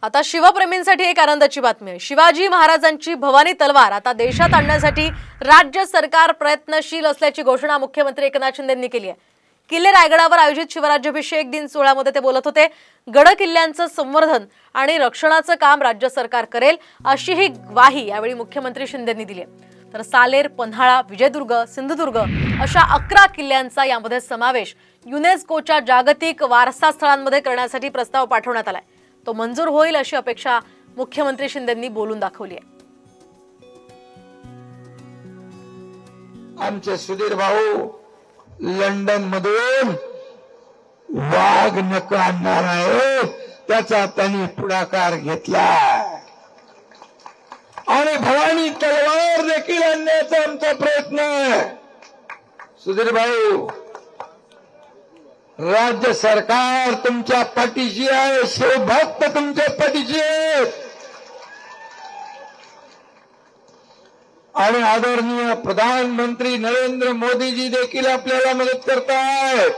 आता शिवप्रेमींसाठी एक आनंदाची बातमी आहे। शिवाजी महाराजांची भवानी तलवार आता देशात आणण्यासाठी राज्य सरकार प्रयत्नशील असल्याची घोषणा मुख्यमंत्री एकनाथ शिंदे यांनी केली आहे। किल्ले रायगडावर आयोजित शिवराज्याभिषेक दिन सोहळ्यामध्ये ते बोलत होते। गड किल्ल्यांचं संवर्धन आणि रक्षणाचं काम राज्य सरकार करेल अशी ही ग्वाही यावेळी मुख्यमंत्री शिंदे यांनी दिली आहे। तर सालेर, पन्हाळा, विजयदुर्ग, सिंधुदुर्ग अशा 11 किल्ल्यांचा यामध्ये समावेश युनेस्कोच्या जागतिक वारसा स्थळांमध्ये करण्यासाठी प्रस्ताव पाठवण्यात आलाय। तो मंजूर होईल अशी अपेक्षा मुख्यमंत्री शिंदेंनी बोलून दाखवली आहे। आमचे सुधीर भाऊ लंडन मधून वाघ नख आणणार आहे, त्याचा त्यांनी पुढाकार घेतला आणि भवानी तलवार देखील आणण्याचा आमचा प्रयत्न आहे। सुधीर भाऊ, राज्य सरकार तुमच्या पाठीशी आहे, शिवभक्त तुमच्या पाठीशी आहे आणि आदरणीय प्रधानमंत्री नरेंद्र मोदीजी देखील आपल्याला मदत करतायत।